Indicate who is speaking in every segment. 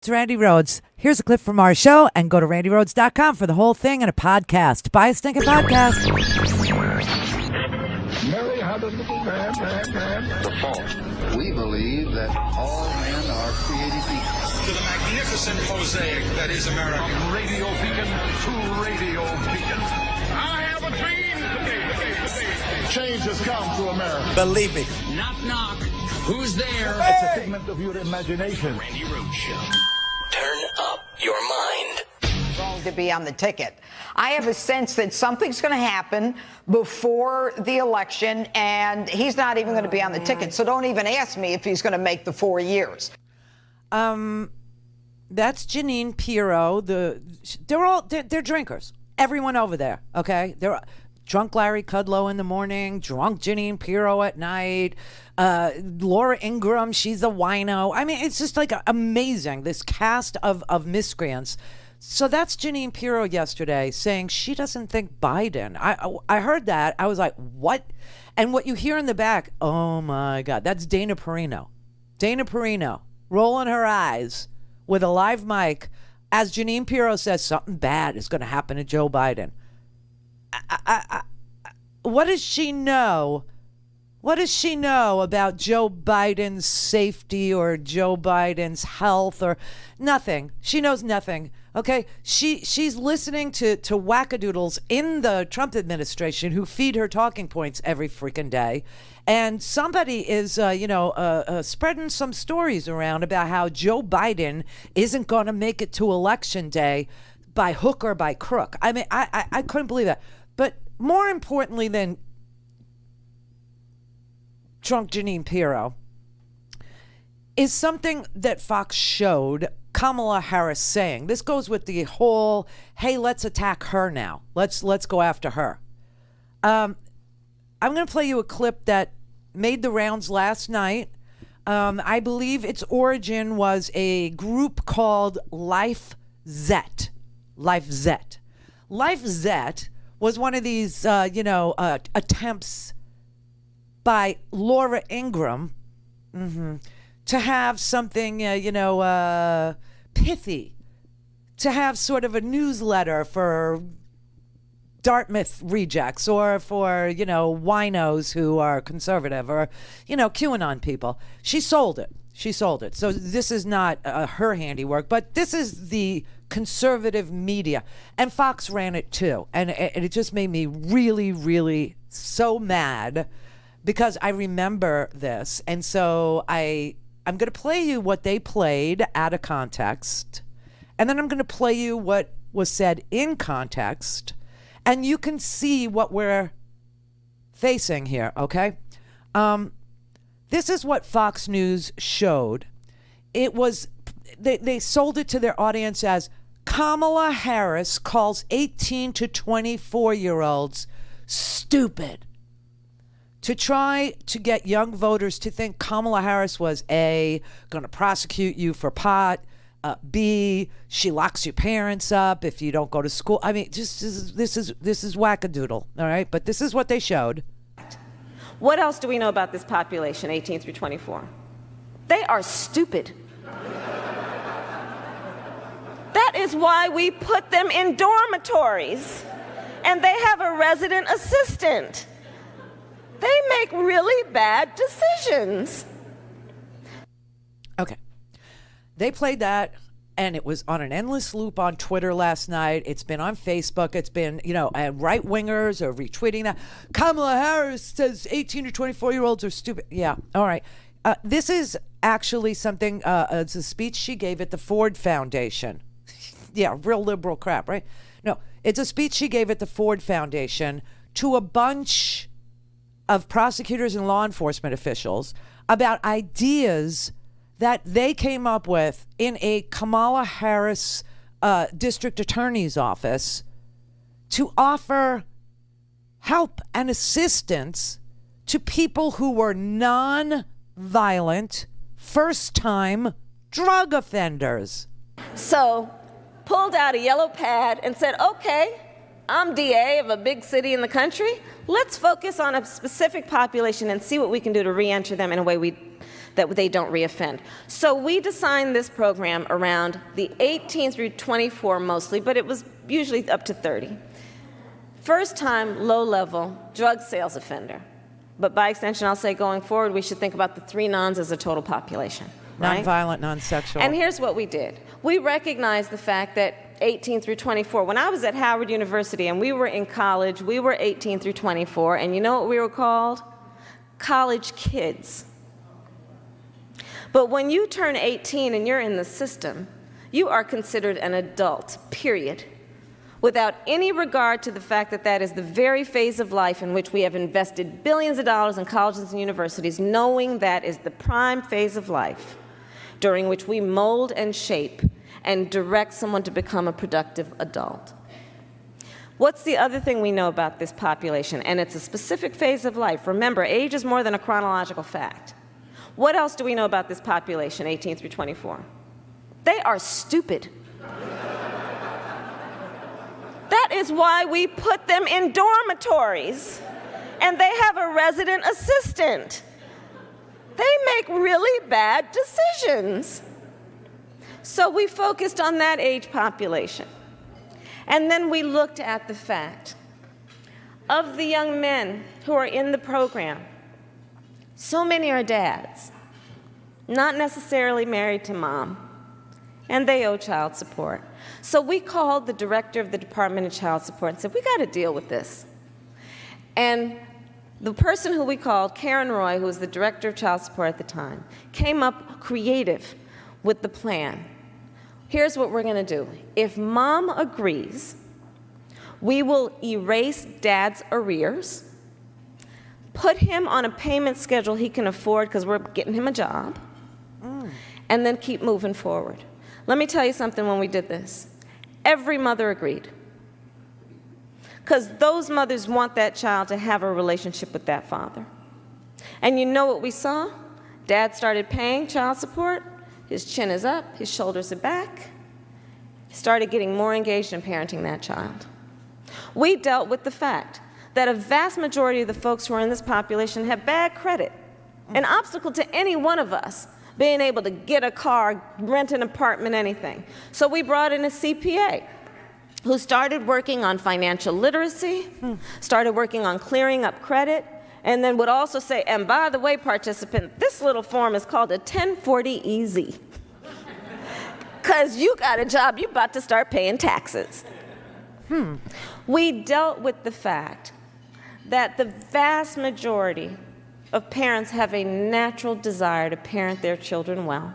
Speaker 1: It's Randi Rhodes. Here's a clip from our show, and go to randirhodes.com for the whole thing and a podcast. Buy a stinking podcast.
Speaker 2: Mary had a little man.
Speaker 3: The fall. We believe that all men are created equal.
Speaker 4: To the magnificent mosaic that is America.
Speaker 2: From radio beacon to radio beacon. I have a dream today. Change has come to America.
Speaker 4: Believe me.
Speaker 5: Knock, knock. Who's there?
Speaker 2: It's a figment of your imagination.
Speaker 5: Randi Rhodes Show.
Speaker 6: Turn up your mind.
Speaker 7: Going to be on the ticket. I have a sense that something's going to happen before the election, and he's not even going to be on the ticket. So don't even ask me if he's going to make the 4 years.
Speaker 1: That's Jeanine Pirro. They're drinkers. Everyone over there. Okay, they're drunk Larry Kudlow in the morning, drunk Jeanine Pirro at night. Laura Ingraham, she's a wino. I mean, it's just like amazing, this cast of miscreants. So that's Jeanine Pirro yesterday saying she doesn't think Biden. I heard that. I was like, what? And what you hear in the back, oh my God, that's Dana Perino. Dana Perino rolling her eyes with a live mic as Jeanine Pirro says something bad is going to happen to Joe Biden. What does she know? What does she know about Joe Biden's safety or Joe Biden's health or nothing? She knows nothing. Okay, she's listening to wackadoodles in the Trump administration who feed her talking points every freaking day, and somebody is spreading some stories around about how Joe Biden isn't going to make it to election day by hook or by crook. I mean, I couldn't believe that. But more importantly than drunk Jeanine Pirro is something that Fox showed Kamala Harris saying. This goes with the whole, hey, let's attack her now. Let's go after her. I'm going to play you a clip that made the rounds last night. I believe its origin was a group called Life Zet. Life Zet. Life Zet was one of these, attempts by Laura Ingraham to have something, pithy, to have sort of a newsletter for Dartmouth rejects or for, winos who are conservative or, QAnon people. She sold it. So this is not her handiwork, but this is the conservative media. And Fox ran it too. And it just made me really, really so mad because I remember this. And so I'm going to play you what they played out of context. And then I'm going to play you what was said in context. And you can see what we're facing here, okay? This is what Fox News showed. It was, they sold it to their audience as Kamala Harris calls 18 to 24-year-olds stupid. To try to get young voters to think Kamala Harris was A, going to prosecute you for pot, B, she locks your parents up if you don't go to school. I mean, this is wackadoodle, all right? But this is what they showed.
Speaker 8: What else do we know about this population, 18 through 24? They are stupid. That is why we put them in dormitories, and they have a resident assistant. They make really bad decisions.
Speaker 1: Okay. They played that, and it was on an endless loop on Twitter last night. It's been on Facebook. It's been, right-wingers are retweeting that. Kamala Harris says 18 to 24-year-olds are stupid. Yeah, all right. This is actually something, it's a speech she gave at the Ford Foundation. Yeah, real liberal crap, right? No, it's a speech she gave at the Ford Foundation to a bunch of prosecutors and law enforcement officials about ideas that they came up with in a Kamala Harris district attorney's office to offer help and assistance to people who were non-violent, first-time drug offenders.
Speaker 8: So, pulled out a yellow pad and said, okay, I'm DA of a big city in the country. Let's focus on a specific population and see what we can do to re-enter them in a way that they don't reoffend. So we designed this program around the 18 through 24 mostly, but it was usually up to 30. First time, low-level drug sales offender. But by extension, I'll say going forward, we should think about the 3 nons as a total population. Right?
Speaker 1: Non-violent, non-sexual.
Speaker 8: And here's what we did. We recognized the fact that 18 through 24, when I was at Howard University and we were in college, we were 18 through 24, and you know what we were called? College kids. But when you turn 18 and you're in the system, you are considered an adult, period. Without any regard to the fact that that is the very phase of life in which we have invested billions of dollars in colleges and universities, knowing that is the prime phase of life during which we mold and shape and direct someone to become a productive adult. What's the other thing we know about this population? And it's a specific phase of life. Remember, age is more than a chronological fact. What else do we know about this population, 18 through 24? They are stupid. That is why we put them in dormitories, and they have a resident assistant. They make really bad decisions. So we focused on that age population. And then we looked at the fact of the young men who are in the program, so many are dads, not necessarily married to mom, and they owe child support. So we called the director of the Department of Child Support and said, we got to deal with this. And the person who we called, Karen Roy, who was the director of child support at the time, came up creative with the plan. Here's what we're going to do. If mom agrees, we will erase dad's arrears, put him on a payment schedule he can afford because we're getting him a job, and then keep moving forward. Let me tell you something when we did this. Every mother agreed. Because those mothers want that child to have a relationship with that father. And you know what we saw? Dad started paying child support. His chin is up, his shoulders are back. He started getting more engaged in parenting that child. We dealt with the fact that a vast majority of the folks who are in this population have bad credit, an obstacle to any one of us being able to get a car, rent an apartment, anything. So we brought in a CPA who started working on financial literacy, started working on clearing up credit, and then would also say, and by the way, participant, this little form is called a 1040 easy. Because you got a job, you're about to start paying taxes. We dealt with the fact that the vast majority of parents have a natural desire to parent their children well,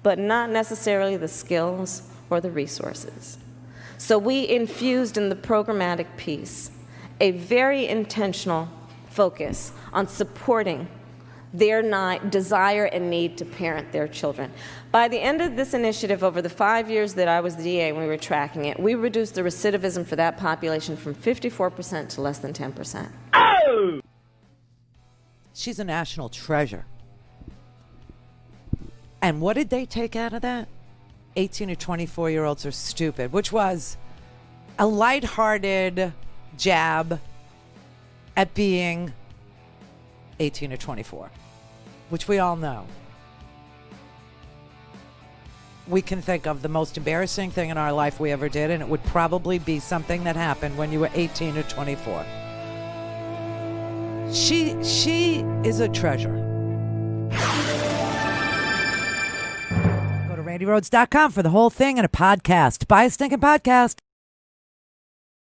Speaker 8: but not necessarily the skills or the resources. So we infused in the programmatic piece a very intentional focus on supporting their desire and need to parent their children. By the end of this initiative, over the 5 years that I was the DA and we were tracking it, we reduced the recidivism for that population from 54% to less than 10%. Oh!
Speaker 1: She's a national treasure. And what did they take out of that? 18 to 24-year-olds are stupid, which was a lighthearted jab at being 18 to 24, which we all know. We can think of the most embarrassing thing in our life we ever did, and it would probably be something that happened when you were 18 to 24. She is a treasure. Go to RandiRhodes.com for the whole thing and a podcast. Buy a stinking podcast.